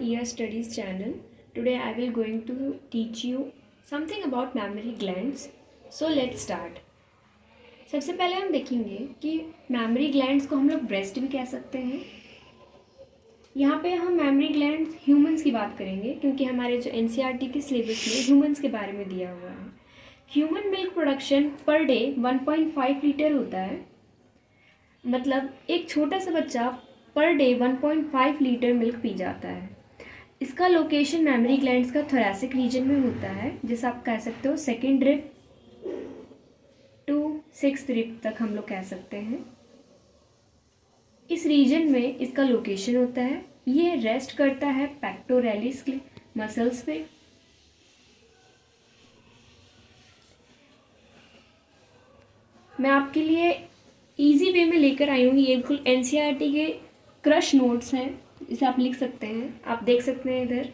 ER Studies channel. Today I will going to teach you something about mammary glands. So let's start. सबसे पहले हम देखेंगे कि mammary glands को हम लोग breast भी कह सकते हैं. यहाँ पे हम mammary glands humans की बात करेंगे क्योंकि हमारे जो NCERT के सिलेबस में humans के बारे में दिया हुआ है. Human milk production per day 1.5 litre होता है. मतलब एक छोटा सा बच्चा per day 1.5 litre milk P जाता है. इसका लोकेशन मैमरी ग्लैंड्स का थोरैसिक रीजन में होता है, जिसे आप कह सकते हो second rib to sixth rib तक हम लोग कह सकते हैं. इस रीजन में इसका लोकेशन होता है. ये रेस्ट करता है पेक्टोरेलिस मसल्स पे. मैं आपके लिए इजी वे में लेकर आई हूँ. ये बिल्कुल एनसीईआरटी के क्रश नोट्स हैं, इसे आप लिख सकते हैं. आप देख सकते हैं इधर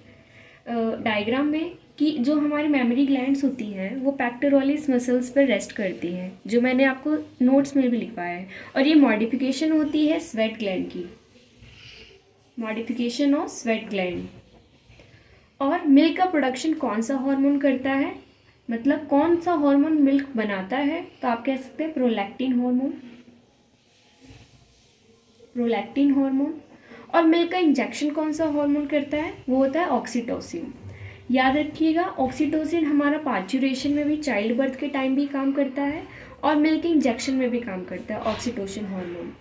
डायग्राम में कि जो हमारी मेमोरी ग्लैंड्स होती हैं वो पेक्टोरलिस मसल्स पर रेस्ट करती हैं, जो मैंने आपको नोट्स में भी लिखवाया है. और ये मॉडिफिकेशन होती है स्वेट ग्लैंड की, मॉडिफिकेशन ऑफ स्वेट ग्लैंड. और मिल्क का प्रोडक्शन कौन सा हार्मोन करता है, मतलब कौन सा हार्मोन मिल्क बनाता है, तो आप कह सकते हैं प्रोलैक्टिन हार्मोन, प्रोलैक्टिन हार्मोन. और मिल्क का इंजेक्शन कौन सा हार्मोन करता है, वो होता है ऑक्सीटोसिन. याद रखिएगा, ऑक्सीटोसिन हमारा पार्चुरेशन में भी, चाइल्ड बर्थ के टाइम भी काम करता है और मिल्क के इंजेक्शन में भी काम करता है ऑक्सीटोसिन हार्मोन.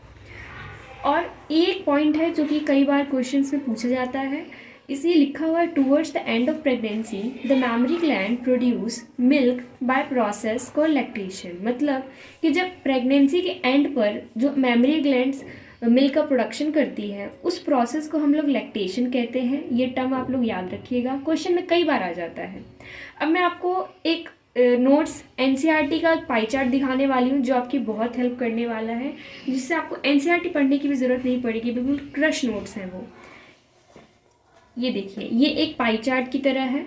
और एक पॉइंट है जो कि कई बार क्वेश्चंस में पूछा जाता है, इसलिए लिखा हुआ है towards the end of pregnancy the mammary gland produce milk by process called lactation. मतलब कि जब प्रेगनेंसी के एंड पर जो मैमरी ग्लैंड्स मिल्क का प्रोडक्शन करती है, उस प्रोसेस को हम लोग लैक्टेशन कहते हैं. ये टर्म आप लोग याद रखिएगा, क्वेश्चन में कई बार आ जाता है. अब मैं आपको एक नोट्स एनसीईआरटी का पाई चार्ट दिखाने वाली हूँ जो आपकी बहुत हेल्प करने वाला है, जिससे आपको एनसीईआरटी पढ़ने की भी ज़रूरत नहीं पड़ेगी. बिल्कुल क्रश नोट्स हैं वो. ये देखिए, ये एक पाई चार्ट की तरह है.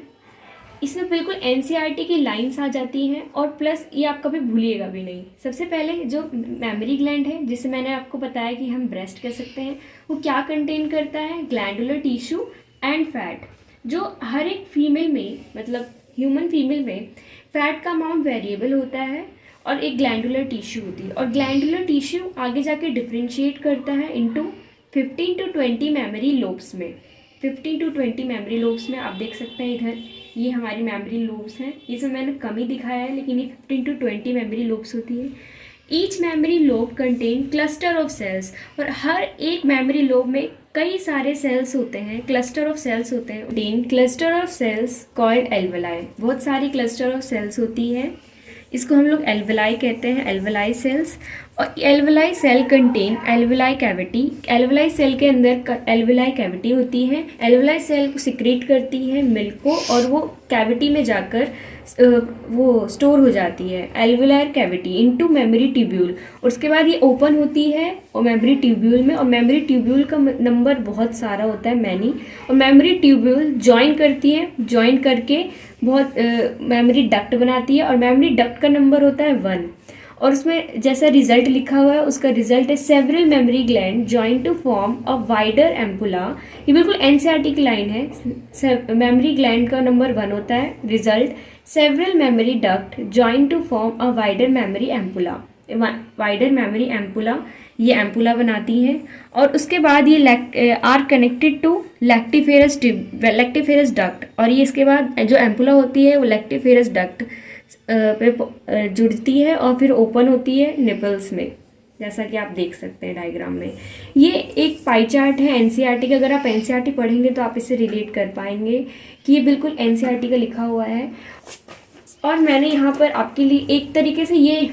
इसमें बिल्कुल एनसीईआरटी की लाइंस आ जाती हैं और प्लस ये आप कभी भूलिएगा भी नहीं. सबसे पहले जो मैमरी ग्लैंड है, जिसे मैंने आपको बताया कि हम ब्रेस्ट कह सकते हैं, वो क्या कंटेन करता है, ग्लैंडुलर टिश्यू एंड फैट. जो हर एक फीमेल में, मतलब ह्यूमन फीमेल में फैट का अमाउंट वेरिएबल होता है और एक ग्लैंडुलर टिश्यू होती है. और ग्लैंडुलर टिश्यू आगे जाके डिफ्रेंशिएट करता है इंटू 15 to 20 मेमोरी लोब्स में. 15 to 20 मेमोरी लोब्स में आप देख सकते हैं इधर, ये हमारी मेमोरी लोब्स हैं. इसमें मैंने कम ही दिखाया है, लेकिन ये 15 to 20 मेमोरी लोब्स होती है. Each mammary lobe contain cluster of cells. और हर एक मेमोरी लोब में कई सारे सेल्स होते हैं, क्लस्टर ऑफ सेल्स होते हैं. Cluster of cells called alveoli. बहुत सारी क्लस्टर ऑफ सेल्स होती है, इसको हम लोग एल्वेलाई कहते हैं, एल्वेलाई सेल्स. और alveoli cell contain alveoli cavity. Alveoli cell के अंदर एल्वेलाई कैविटी होती है. एल्वेलाई सेल को सिक्रेट करती है मिल्क को, और वो कैविटी में जाकर वो स्टोर हो जाती है, एल्वेलायर कैविटी, इनटू मेमोरी ट्यूब्यूल. और उसके बाद ये ओपन होती है और मेमोरी ट्यूब्यूल में, और मेमोरी ट्यूब्यूल का नंबर बहुत सारा होता है, मैनी. और मेमोरी ट्यूब्यूल ज्वाइन करती है, ज्वाइन करके बहुत मेमोरी डक्ट बनाती है, और मेमोरी डक्ट का नंबर होता है 1. और उसमें जैसा रिजल्ट लिखा हुआ है, उसका रिजल्ट है several mammary gland join to form a wider ampulla. ये बिल्कुल एनसीईआरटी की लाइन है. मेमोरी ग्लैंड का नंबर 1 होता है. Result several mammary duct join to form a wider mammary ampulla. Wider mammary ampulla, ये एम्पुला बनाती हैं. और उसके बाद ये are connected to lactiferous duct. और ये इसके बाद जो एम्पुला होती है वो लैक्टिफेरस डक्ट पे जुड़ती है और फिर ओपन होती है निपल्स में, जैसा कि आप देख सकते हैं डायग्राम में. ये एक पाई चार्ट है एनसीईआरटी का. अगर आप एनसीईआरटी पढ़ेंगे तो आप इससे रिलेट कर पाएंगे कि ये बिल्कुल एनसीईआरटी का लिखा हुआ है. और मैंने यहाँ पर आपके लिए एक तरीके से ये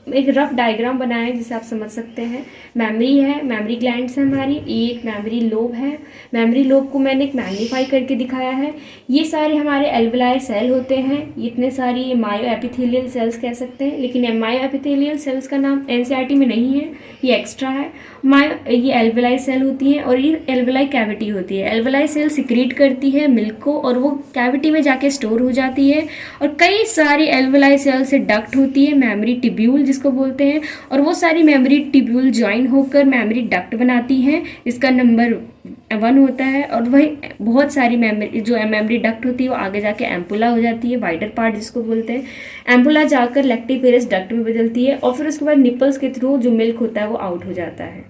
एक रफ डायग्राम बनाया है, जिसे आप समझ सकते हैं. मेमोरी है, मेमोरी ग्लैंड्स है हमारी, ये एक मेमोरी लोब है. मेमोरी लोब को मैंने एक मैग्नीफाई करके दिखाया है. ये सारे हमारे एल्वेलाई सेल होते हैं. इतने सारी ये मायो एपिथेलियल सेल्स कह सकते हैं, लेकिन ये मायो एपिथेलियल सेल्स का नाम एनसीईआरटी में नहीं है, ये एक्स्ट्रा है. ये एल्वेलाई सेल होती हैं और ये एल्वेलाई कैविटी होती है. एल्वेलाई सेल सिक्रीट करती है मिल्क को और वो कैविटी में जाके स्टोर हो जाती है. और कई सारी एल्वेलाई सेल से डक्ट होती है, मेमोरी ट्यूब्यूल जिसको बोलते हैं, और वो सारी मेमोरी ट्यूब्यूल ज्वाइन होकर मेमोरी डक्ट बनाती हैं, इसका नंबर 1 होता है। और वही बहुत सारी मेमोरी जो मेमोरी डक्ट होती है वो आगे जाके एम्पुला हो जाती है, वाइडर पार्ट जिसको बोलते हैं। एम्पुला जाकर लैक्टिपेरस डक्ट में बदलती है और फिर उसके बाद निपल्स के थ्रू जो मिल्क होता है वो आउट हो जाता है।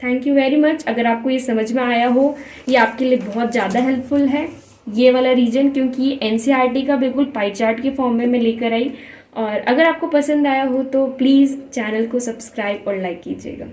Thank you very much. अगर आपको ये समझ में आया हो, ये आपके लिए बहुत ज़्यादा हेल्पफुल है ये वाला रीजन, क्योंकि ये एनसीईआरटी का बिल्कुल पाई चार्ट के फॉर्म में मैं लेकर आई। और अगर आपको पसंद आया हो तो प्लीज़ चैनल को सब्सक्राइब और लाइक कीजिएगा।